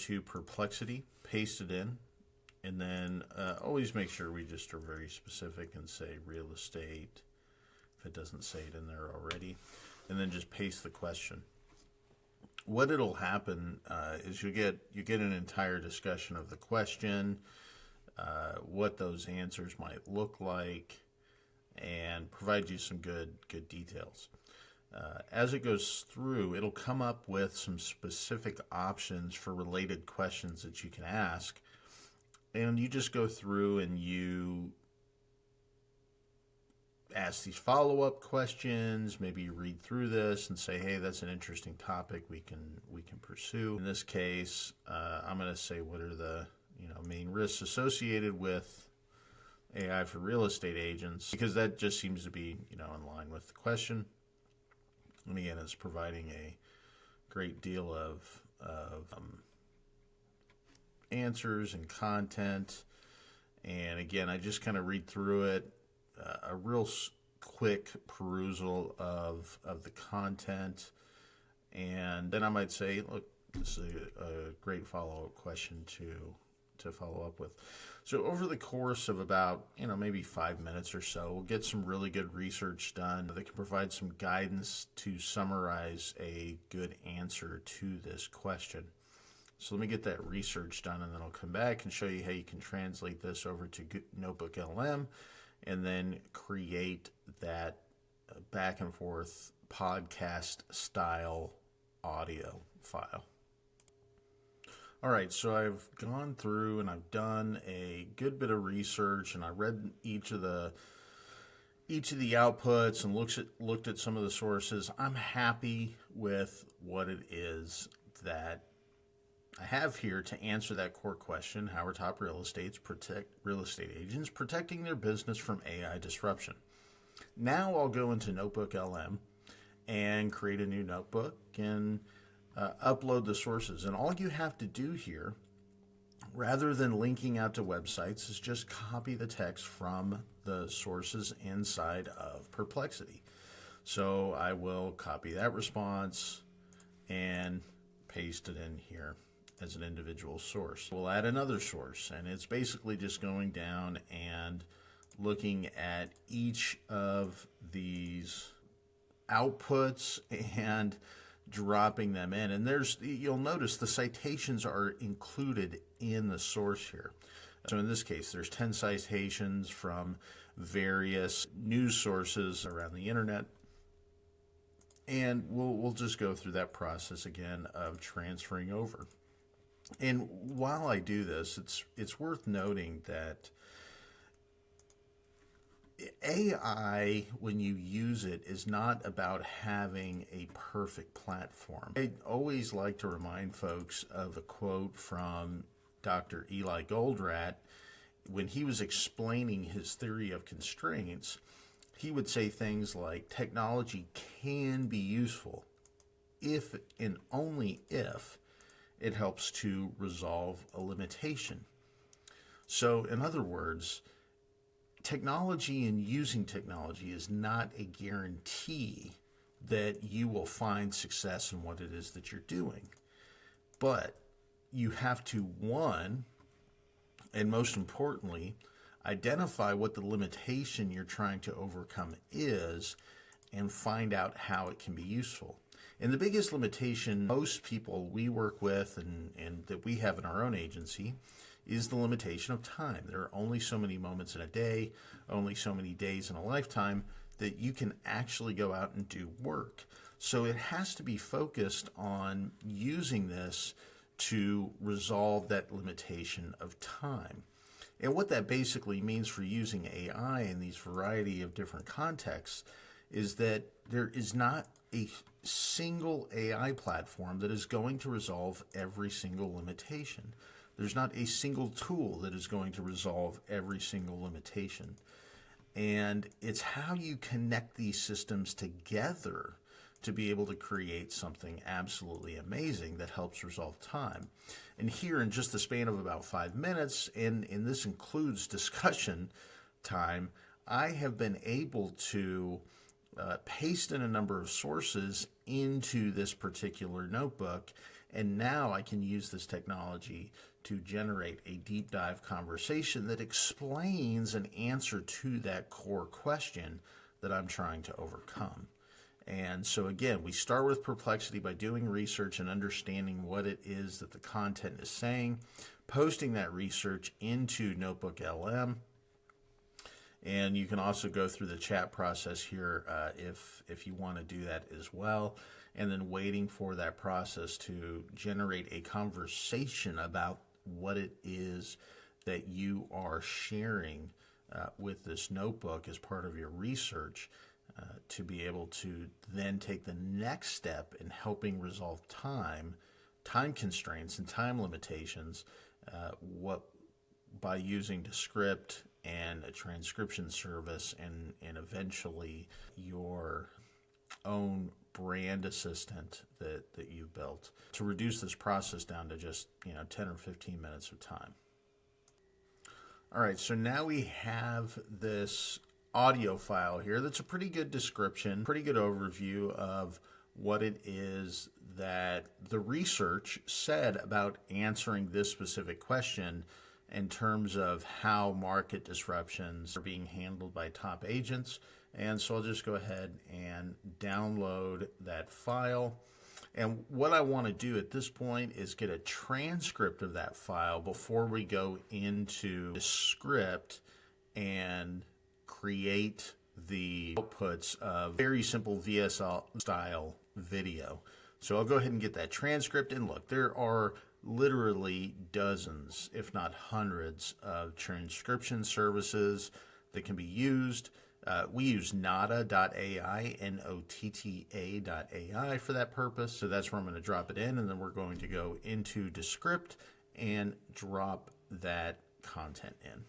to Perplexity, paste it in, and then always make sure we just are very specific and say real estate, if it doesn't say it in there already, and then just paste the question. What it'll happen is you get an entire discussion of the question, what those answers might look like, and provide you some good details. As it goes through, it'll come up with some specific options for related questions that you can ask, and you just go through and you ask these follow-up questions. Maybe you read through this and say, hey, that's an interesting topic we can pursue. In this case, I'm going to say, what are the main risks associated with AI for real estate agents, because that just seems to be in line with the question. And again, it's providing a great deal of answers and content. And again, I just kind of read through it, a real quick perusal of the content, and then I might say, look, this is a great follow-up question to follow up with. So over the course of about maybe 5 minutes or so, we'll get some really good research done that can provide some guidance to summarize a good answer to this question. So let me get that research done, and then I'll come back and show you how you can translate this over to Notebook LM and then create that back and forth podcast style audio file. All right, so I've gone through and I've done a good bit of research, and I read each of the outputs and looked at some of the sources. I'm happy with what it is that I have here to answer that core question: how are top real estate agents protecting their business from AI disruption? Now I'll go into Notebook LM and create a new notebook and upload the sources. And all you have to do here, rather than linking out to websites, is just copy the text from the sources inside of Perplexity. So I will copy that response and paste it in here as an individual source. We'll add another source, and it's basically just going down and looking at each of these outputs and dropping them in. And you'll notice the citations are included in the source here. So in this case, there's 10 citations from various news sources around the internet. And we'll just go through that process again of transferring over. And while I do this, it's worth noting that AI, when you use it, is not about having a perfect platform. I always like to remind folks of a quote from Dr. Eli Goldratt. When he was explaining his theory of constraints, he would say things like, technology can be useful if and only if it helps to resolve a limitation. So in other words, technology and using technology is not a guarantee that you will find success in what it is that you're doing. But you have to, one, and most importantly, identify what the limitation you're trying to overcome is and find out how it can be useful. And the biggest limitation most people we work with and that we have in our own agency is the limitation of time. There are only so many moments in a day, only so many days in a lifetime that you can actually go out and do work. So it has to be focused on using this to resolve that limitation of time. And what that basically means for using AI in these variety of different contexts is that there is not a single AI platform that is going to resolve every single limitation. There's not a single tool that is going to resolve every single limitation. And it's how you connect these systems together to be able to create something absolutely amazing that helps resolve time. And here, in just the span of about 5 minutes, and this includes discussion time, I have been able to paste in a number of sources into this particular notebook And now I can use this technology to generate a deep dive conversation that explains an answer to that core question that I'm trying to overcome. And so again, we start with Perplexity by doing research and understanding what it is that the content is saying, posting that research into Notebook LM. And you can also go through the chat process here if you want to do that as well. And then waiting for that process to generate a conversation about what it is that you are sharing with this notebook as part of your research, to be able to then take the next step in helping resolve time constraints and time limitations, by using Descript and a transcription service and eventually your own brand assistant that you've built, to reduce this process down to just 10 or 15 minutes of time. All right, so now we have this audio file here that's a pretty good description, pretty good overview of what it is that the research said about answering this specific question in terms of how market disruptions are being handled by top agents. And so I'll just go ahead and download that file. And what I want to do at this point is get a transcript of that file before we go into Descript and create the outputs of very simple VSL style video. So I'll go ahead and get that transcript, and look, there are literally dozens, if not hundreds, of transcription services that can be used. We use Notta.ai, Notta.ai for that purpose. So that's where I'm going to drop it in, and then we're going to go into Descript and drop that content in.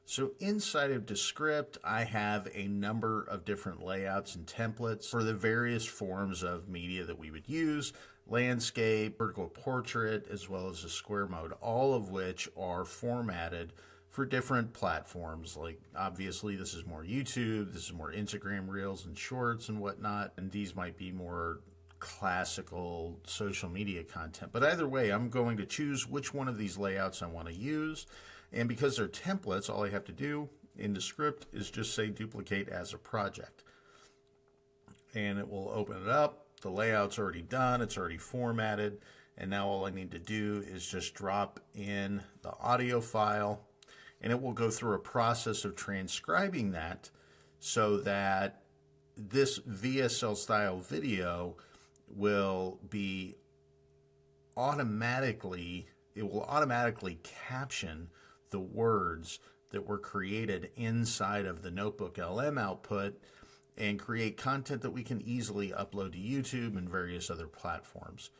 So inside of Descript, I have a number of different layouts and templates for the various forms of media that we would use: landscape, vertical portrait, as well as a square mode, all of which are formatted for different platforms. Like, obviously, this is more YouTube, this is more Instagram Reels and Shorts and whatnot, and these might be more classical social media content. But either way, I'm going to choose which one of these layouts I want to use. And because they're templates, all I have to do in Descript is just say duplicate as a project. And it will open it up. The layout's already done, it's already formatted. And now all I need to do is just drop in the audio file, and it will go through a process of transcribing that so that this VSL style video will be automatically caption the words that were created inside of the Notebook LM output and create content that we can easily upload to YouTube and various other platforms.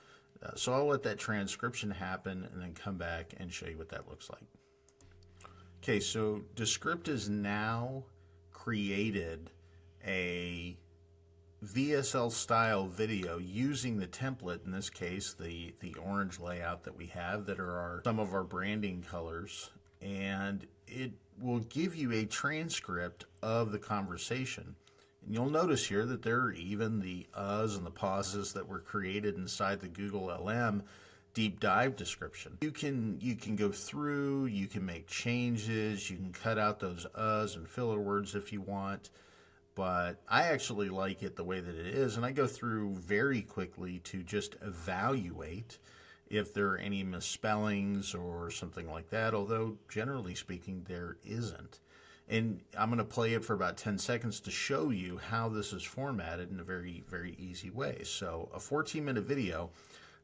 So I'll let that transcription happen and then come back and show you what that looks like. Okay, so Descript has now created a VSL style video using the template, in this case the orange layout that we have that are some of our branding colors, and it will give you a transcript of the conversation. And you'll notice here that there are even the uhs and the pauses that were created inside the Google LM deep dive description. You can go through, you can make changes, you can cut out those uhs and filler words if you want. But I actually like it the way that it is, and I go through very quickly to just evaluate if there are any misspellings or something like that, although generally speaking there isn't. And I'm going to play it for about 10 seconds to show you how this is formatted in a very, very easy way. So a 14-minute video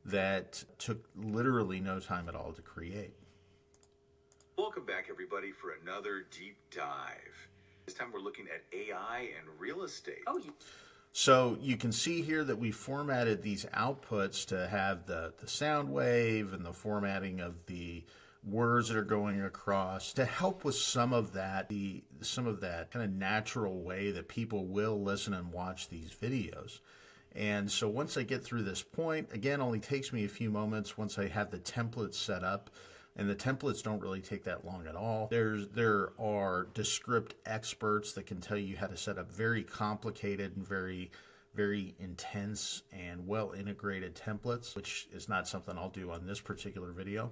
that took literally no time at all to create. Welcome back, everybody, for another deep dive. This time we're looking at AI and real estate. Oh, yeah. So you can see here that we formatted these outputs to have the sound wave and the formatting of the words that are going across to help with some of that kind of natural way that people will listen and watch these videos. And so once I get through this point, again, only takes me a few moments once I have the templates set up. And the templates don't really take that long at all. There are Descript experts that can tell you how to set up very complicated and very, very intense and well integrated templates, which is not something I'll do on this particular video.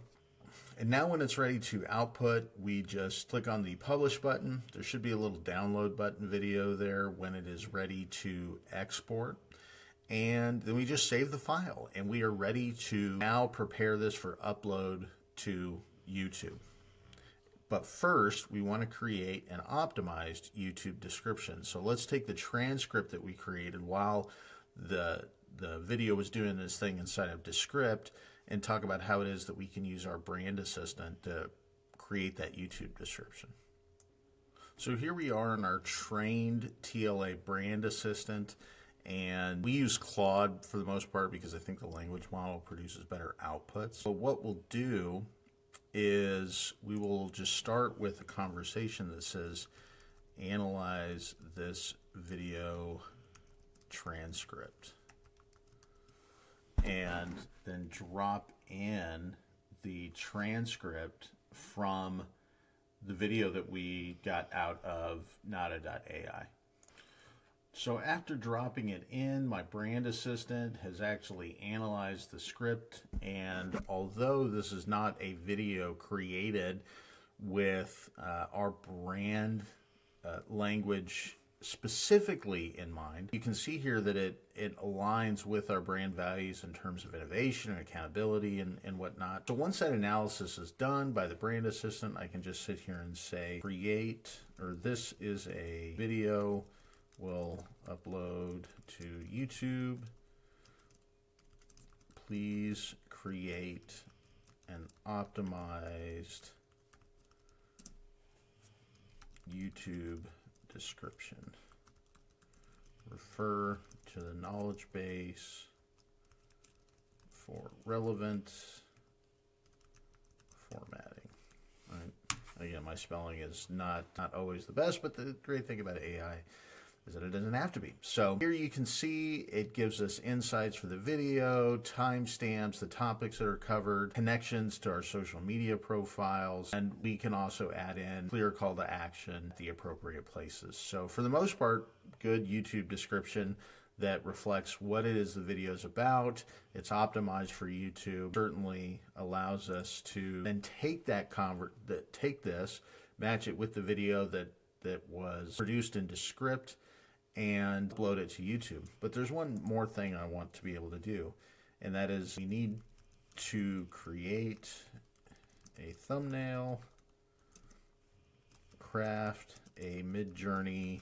And now when it's ready to output, we just click on the publish button. There should be a little download button video there when it is ready to export. And then we just save the file, and we are ready to now prepare this for upload to YouTube. But first, we want to create an optimized YouTube description. So let's take the transcript that we created while the video was doing this thing inside of Descript and talk about how it is that we can use our brand assistant to create that YouTube description. So here we are in our trained TLA brand assistant, and we use Claude for the most part because I think the language model produces better outputs. So what we'll do is we will just start with a conversation that says, analyze this video transcript, and then drop in the transcript from the video that we got out of Notta.ai. So after dropping it in, my brand assistant has actually analyzed the script, and although this is not a video created with our brand language specifically in mind, you can see here that it aligns with our brand values in terms of innovation and accountability and whatnot. So once that analysis is done by the brand assistant, I can just sit here and say, create, or this is a video will upload to YouTube. Please create an optimized YouTube description. Refer to the knowledge base for relevant formatting. All right. Again, my spelling is not always the best, but the great thing about AI is that it doesn't have to be. So here you can see it gives us insights for the video, timestamps, the topics that are covered, connections to our social media profiles, and we can also add in clear call to action at the appropriate places. So for the most part, good YouTube description that reflects what it is the video is about. It's optimized for YouTube. Certainly allows us to then take take this, match it with the video that was produced in Descript, and upload it to YouTube. But there's one more thing I want to be able to do, and that is we need to create a thumbnail, craft a Midjourney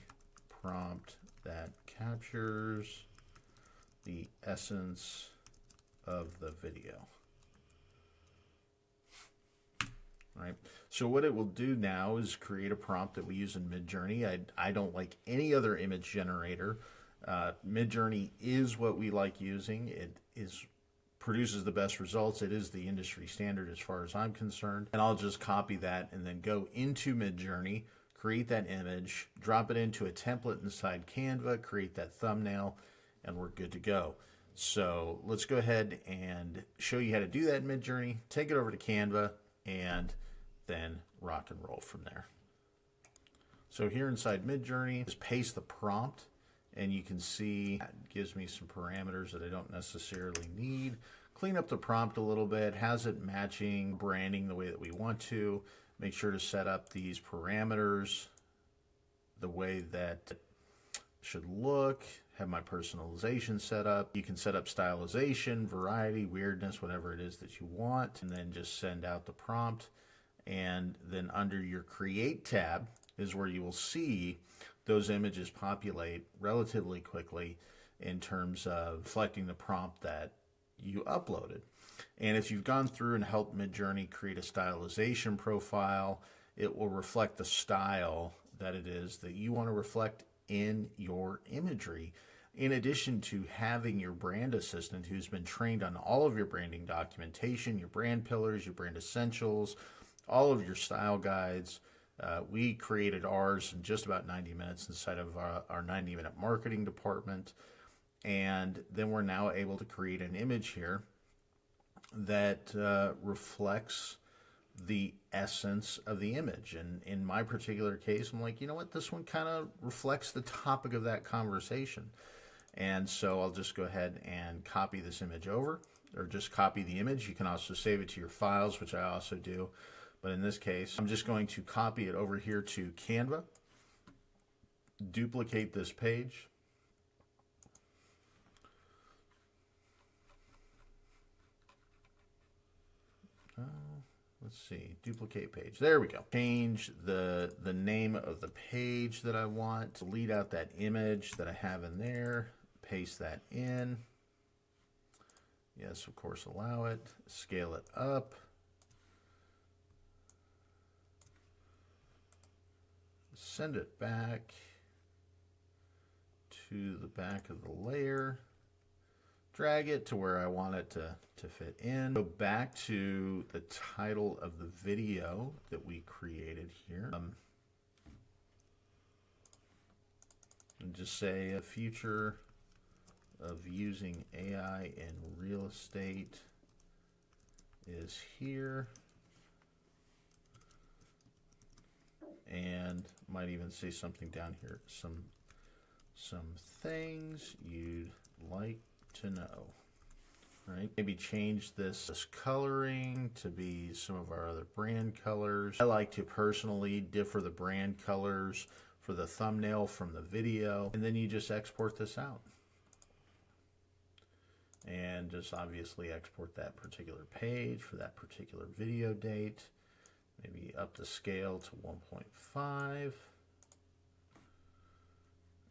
prompt that captures the essence of the video. Right. So what it will do now is create a prompt that we use in Midjourney. I don't like any other image generator. Midjourney is what we like using. It produces the best results. It is the industry standard as far as I'm concerned. And I'll just copy that and then go into Midjourney, create that image, drop it into a template inside Canva, create that thumbnail, and we're good to go. So let's go ahead and show you how to do that in Midjourney, take it over to Canva, and then rock and roll from there. So here inside Midjourney, just paste the prompt, and you can see it gives me some parameters that I don't necessarily need. Clean up the prompt a little bit, has it matching branding the way that we want to. Make sure to set up these parameters the way that it should look. Have my personalization set up. You can set up stylization, variety, weirdness, whatever it is that you want, and then just send out the prompt. And then under your Create tab is where you will see those images populate relatively quickly in terms of reflecting the prompt that you uploaded. And if you've gone through and helped Midjourney create a stylization profile, it will reflect the style that it is that you want to reflect in your imagery. In addition to having your brand assistant who's been trained on all of your branding documentation, your brand pillars, your brand essentials, all of your style guides. We created ours in just about 90 minutes inside of our 90-minute marketing department. And then we're now able to create an image here that reflects the essence of the image. And in my particular case, I'm like, you know what, this one kind of reflects the topic of that conversation. And so I'll just go ahead and copy this image over, or just copy the image. You can also save it to your files, which I also do. But in this case, I'm just going to copy it over here to Canva, duplicate this page. Let's see, duplicate page. There we go. Change the name of the page that I want. Delete out that image that I have in there. Paste that in. Yes, of course, allow it. Scale it up. Send it back to the back of the layer. Drag it to where I want it to fit in. Go back to the title of the video that we created here. And just say a future of using AI in real estate is here. And might even say something down here. Some things you'd like to know. Right? Maybe change this coloring to be some of our other brand colors. I like to personally differ the brand colors for the thumbnail from the video, and then you just export this out. And just obviously export that particular page for that particular video date. Maybe up the scale to 1.5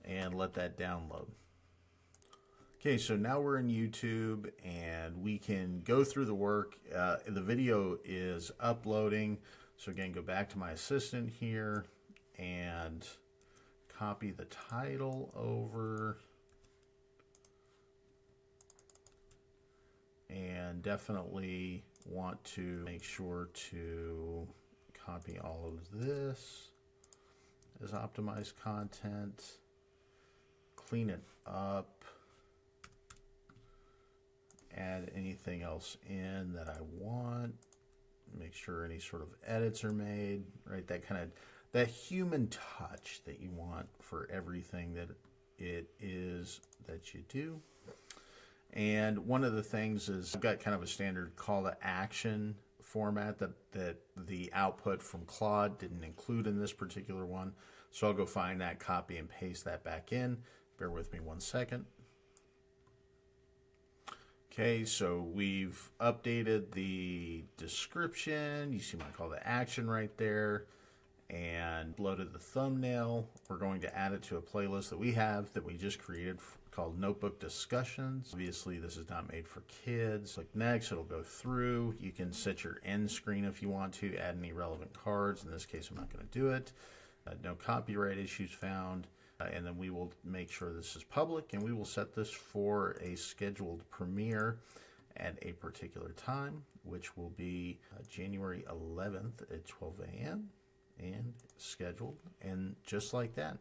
and let that download. Okay, so now we're in YouTube and we can go through the work. The video is uploading. So again, go back to my assistant here and copy the title over. And definitely want to make sure to copy all of this as optimized content. Clean it up. Add anything else in that I want. Make sure any sort of edits are made, right? That human touch that you want for everything that it is that you do. And one of the things is I've got kind of a standard call to action format that the output from Claude didn't include in this particular one. So I'll go find that, copy and paste that back in. Bear with me 1 second. Okay, so we've updated the description. You see my call to action right there, and loaded the thumbnail. We're going to add it to a playlist that we have that we just created called Notebook Discussions. Obviously, this is not made for kids. Click next, it'll go through. You can set your end screen if you want to, add any relevant cards. In this case, I'm not going to do it. No copyright issues found. And then we will make sure this is public, and we will set this for a scheduled premiere at a particular time, which will be January 11th at 12 a.m. and scheduled. And just like that,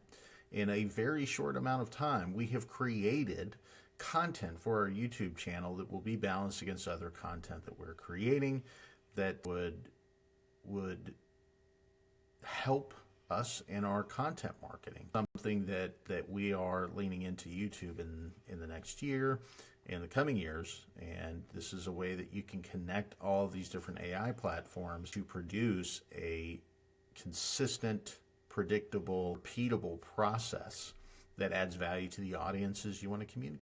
in a very short amount of time, we have created content for our YouTube channel that will be balanced against other content that we're creating that would help us in our content marketing. Something that we are leaning into YouTube in the next year, in the coming years. And this is a way that you can connect all of these different AI platforms to produce a consistent, predictable, repeatable process that adds value to the audiences you want to communicate.